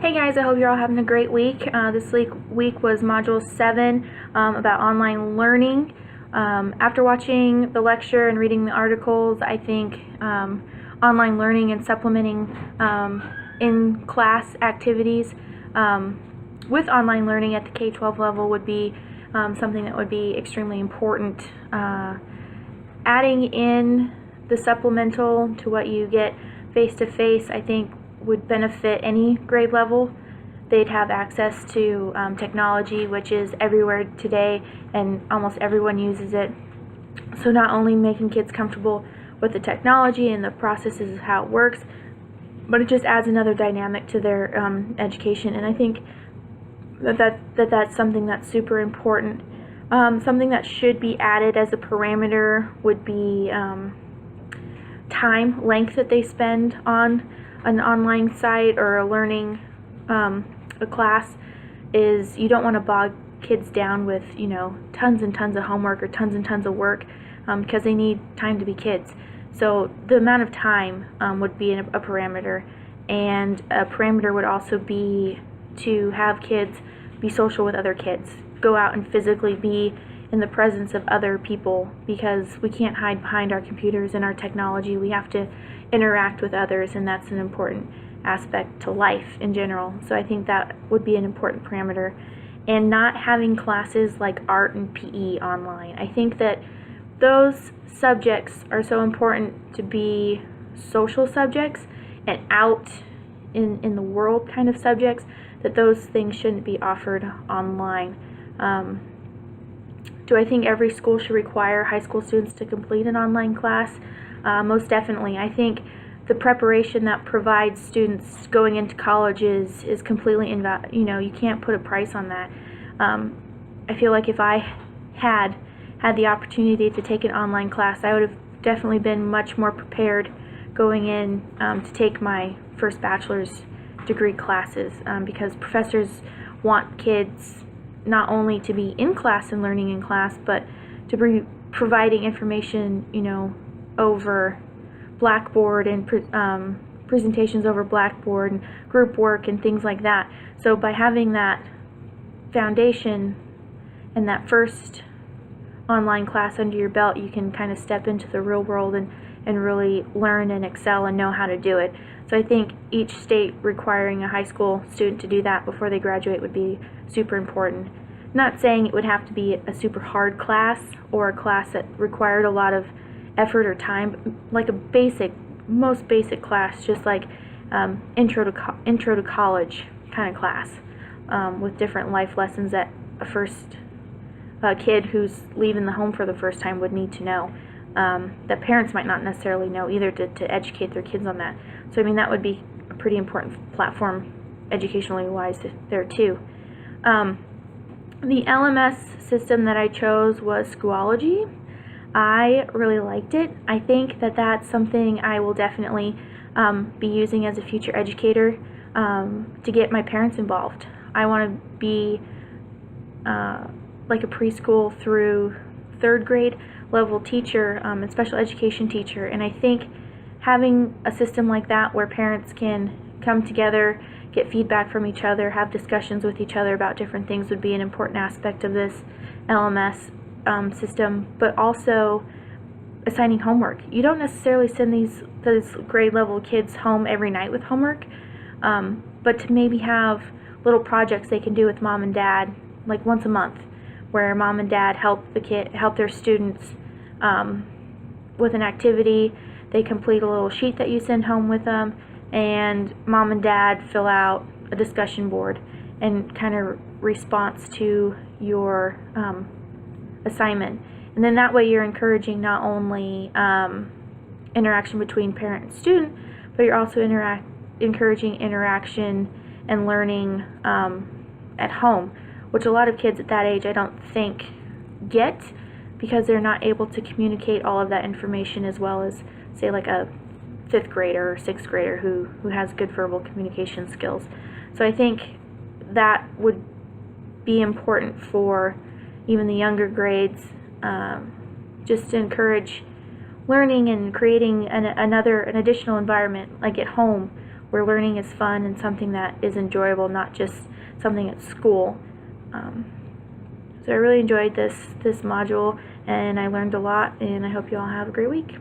Hey guys, I hope you're all having a great week. This week was Module 7 about online learning. After watching the lecture and reading the articles, I think online learning and supplementing in-class activities with online learning at the K-12 level would be something that would be extremely important. Adding in the supplemental to what you get face-to-face, I think, would benefit any grade level. They'd have access to technology, which is everywhere today, and almost everyone uses it. So not only making kids comfortable with the technology and the processes of how it works, but it just adds another dynamic to their education. And I think that's something that's super important. Something that should be added as a parameter would be time, length that they spend on an online site or a learning a class. Is you don't want to bog kids down with tons and tons of homework or tons and tons of work because they need time to be kids. So the amount of time would be a parameter, and a parameter would also be to have kids be social with other kids, go out and physically be in the presence of other people, because we can't hide behind our computers and our technology. We have to interact with others, and that's an important aspect to life in general. So I think that would be an important parameter. And not having classes like art and PE online. I think that those subjects are so important to be social subjects and out in the world kind of subjects, that those things shouldn't be offered online. Do I think every school should require high school students to complete an online class? Most definitely. I think the preparation that provides students going into college is completely you can't put a price on that. I feel like if I had the opportunity to take an online class, I would have definitely been much more prepared going in to take my first bachelor's degree classes, because professors want kids not only to be in class and learning in class, but to be providing information, over Blackboard and presentations over Blackboard and group work and things like that. So by having that foundation and that first online class under your belt, you can kind of step into the real world and really learn and excel and know how to do it. So I think each state requiring a high school student to do that before they graduate would be super important. Not saying it would have to be a super hard class or a class that required a lot of effort or time, but like a most basic class, just like intro to college kind of class, with different life lessons that a kid who's leaving the home for the first time would need to know, that parents might not necessarily know either, to educate their kids on that. So I mean, that would be a pretty important platform educationally wise there too. The LMS system that I chose was Schoology. I really liked it. I think that that's something I will definitely be using as a future educator, to get my parents involved. I want to be like a preschool through third grade level teacher, and special education teacher, and I think having a system like that where parents can come together, get feedback from each other, have discussions with each other about different things would be an important aspect of this LMS system. But also assigning homework. You don't necessarily send these grade level kids home every night with homework, but to maybe have little projects they can do with mom and dad, like once a month, where mom and dad help their students with an activity. They complete a little sheet that you send home with them, and mom and dad fill out a discussion board and kind of response to your assignment. And then that way you're encouraging not only interaction between parent and student, but you're also encouraging interaction and learning at home, which a lot of kids at that age I don't think get, because they're not able to communicate all of that information as well as, say, like a 5th grader or 6th grader who has good verbal communication skills. So I think that would be important for even the younger grades, just to encourage learning and creating an additional environment, like at home, where learning is fun and something that is enjoyable, not just something at school. So I really enjoyed this module, and I learned a lot, and I hope you all have a great week.